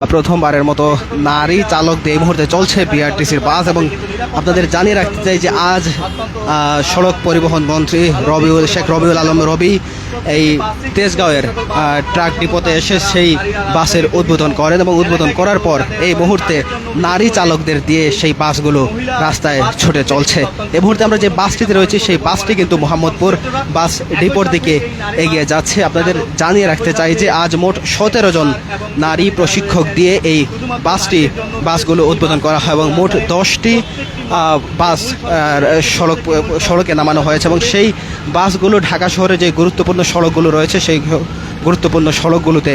প্রথমবারের মতো নারী চালক দিয়ে এই মুহূর্তে চলছে বিআরটিসির বাস। এবং আপনাদের জানিয়ে রাখতে চাই যে আজ সড়ক পরিবহন মন্ত্রী শেখ রবিউল আলম রবি এই তেজগাঁওয়ের ট্রাক ডিপোতে এসে সেই বাসের উদ্বোধন করেন এবং উদ্বোধন করার পর এই মুহূর্তে নারী চালকদের দিয়ে সেই বাসগুলো রাস্তায় ছুটে চলছে। এই মুহূর্তে আমরা যে বাসটিতে রয়েছি সেই বাসটি কিন্তু মোহাম্মদপুর বাস ডিপোর দিকে এগিয়ে যাচ্ছে। আপনাদের জানিয়ে রাখতে চাই যে আজ মোট 17 জন নারী প্রশিক্ষক দিয়ে এই বাসগুলো উদ্বোধন করা হয় এবং মোট 10টি বাস সড়কে নামানো হয়েছে এবং সেই বাসগুলো ঢাকা শহরে যে গুরুত্বপূর্ণ সড়কগুলো রয়েছে সেই গুরুত্বপূর্ণ সড়কগুলোতে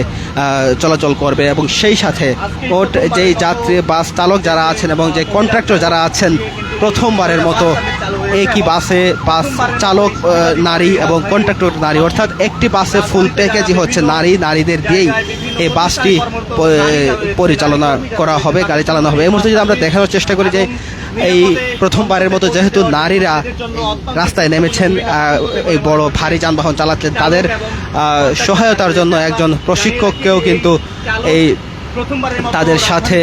চলাচল করবে। এবং সেই সাথে মোট যেই যাত্রী বাস চালক যারা আছেন এবং যে কন্ট্রাক্টর যারা আছেন প্রথমবারের মতো একই বাসে বাস চালক নারী এবং কন্ট্রাক্টর নারী, অর্থাৎ একটি বাসে ফুল প্যাকেজই হচ্ছে নারীদের দিয়েই এই বাসটি পরিচালনা করা হবে, গাড়ি চালানো হবে। এই মুহূর্তে যদি আমরা দেখানোর চেষ্টা করি যে এই প্রথমবারের মতো যেহেতু নারীরা রাস্তায় নেমেছেন এই বড় ভারী যানবাহন চালাচ্ছেন, তাদের সহায়তার জন্য একজন প্রশিক্ষককেও কিন্তু এই তাদের সাথে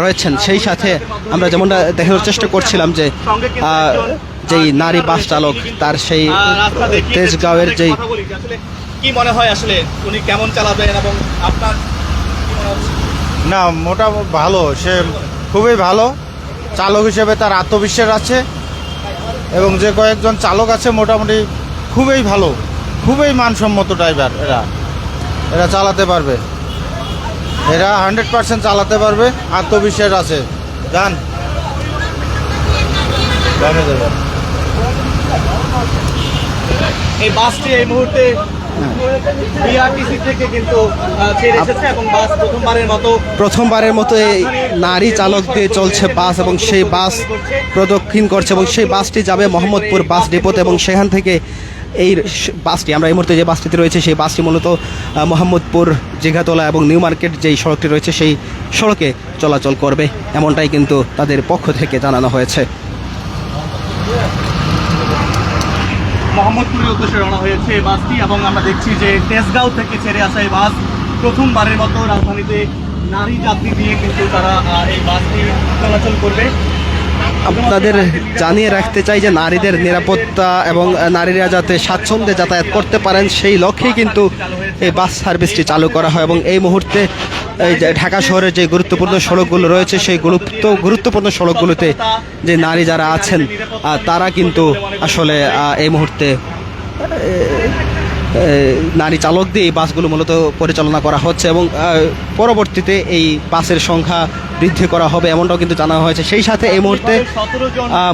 রয়েছেন। সেই সাথে আমরা যেমনটা দেখানোর চেষ্টা করছিলাম যে যেই নারী বাস চালক তার সেই তেজগাঁওয়ের যেই কি মনে হয় আসলে উনি কেমন চালাবেন এবং আপনার না মোটা ভালো, সে খুবই ভালো চালক হিসেবে তার আত্মবিশ্বাস আছে এবং যে কয়েকজন চালক আছে মোটামুটি খুবই ভালো, খুবই মানসম্মত ড্রাইভার। এরা চালাতে পারবে, এরা 100% চালাতে পারবে, আত্মবিশ্বাস আছে। যান এই বাসটি এই মুহূর্তে বিআরটিসি থেকে কিন্তু ছেড়ে এসেছে এবং বাস প্রথমবারের মতো এই নারী চালক দিয়ে চলছে বাস এবং সেই বাস প্রদক্ষিণ করছে এবং সেই বাসটি যাবে মোহাম্মদপুর বাস ডিপোতে এবং সেখান থেকে এই বাসটি আমরা এই মুহূর্তে যে বাসটিতে রয়েছে সেই বাসটি মূলত মোহাম্মদপুর জিঘাতলা এবং নিউ মার্কেট যেই সড়কটি রয়েছে সেই সড়কে চলাচল করবে, এমনটাই কিন্তু তাদের পক্ষ থেকে জানানো হয়েছে। মোহাম্মদপুরের উদ্দেশ্যে রওনা হয়েছে এই বাসটি এবং আমরা দেখছি যে তেজগাঁও থেকে ছেড়ে আসা এই বাস প্রথমবারের মতো রাজধানীতে নারী যাত্রী দিয়ে কিন্তু তারা এই বাসটি চলাচল করবে। আপনাদের জানিয়ে রাখতে চাই যে নারীদের নিরাপত্তা এবং নারীরা যাতে স্বাচ্ছন্দ্যে যাতায়াত করতে পারেন সেই লক্ষ্যেই কিন্তু এই বাস সার্ভিসটি চালু করা হয়। এবং এই মুহূর্তে এই ঢাকা শহরের যে গুরুত্বপূর্ণ সড়কগুলো রয়েছে সেই গুরুত্বপূর্ণ সড়কগুলোতে যে নারী যারা আছেন তারা কিন্তু আসলে এই মুহূর্তে নারী চালক দিয়ে এই বাসগুলো মূলত পরিচালনা করা হচ্ছে এবং পরবর্তীতে এই বাসের সংখ্যা বৃদ্ধি করা হবে এমনটাও কিন্তু জানা হয়েছে। সেই সাথে এই মুহূর্তে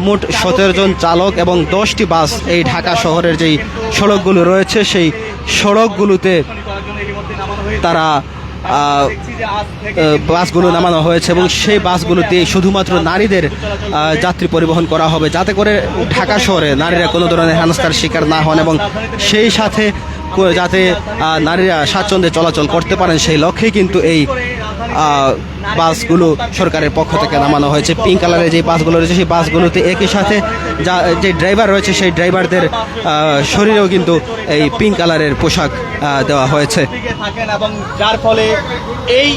মোট 17 জন চালক এবং 10টি বাস এই ঢাকা শহরের যেই সড়কগুলো রয়েছে সেই সড়কগুলোতে তারা বাসগুলো নামানো হয়েছে এবং সেই বাসগুলোতে শুধুমাত্র নারীদের যাত্রী পরিবহন করা হবে, যাতে করে ঢাকা শহরে নারীরা কোনো ধরনের হেনস্থার শিকার না হন এবং সেই সাথে যাতে নারীরা স্বাচ্ছন্দ্যে চলাচল করতে পারেন সেই লক্ষ্যেই কিন্তু এই বাসগুলো সরকারের পক্ষ থেকে নামানো হয়েছে। পিঙ্ক কালারের যে বাসগুলো রয়েছে সেই বাসগুলোতে একই সাথে যে ড্রাইভার রয়েছে সেই ড্রাইভারদের শরীরেও কিন্তু এই পিঙ্ক কালারের পোশাক দেওয়া হয়েছে এবং যার ফলে এই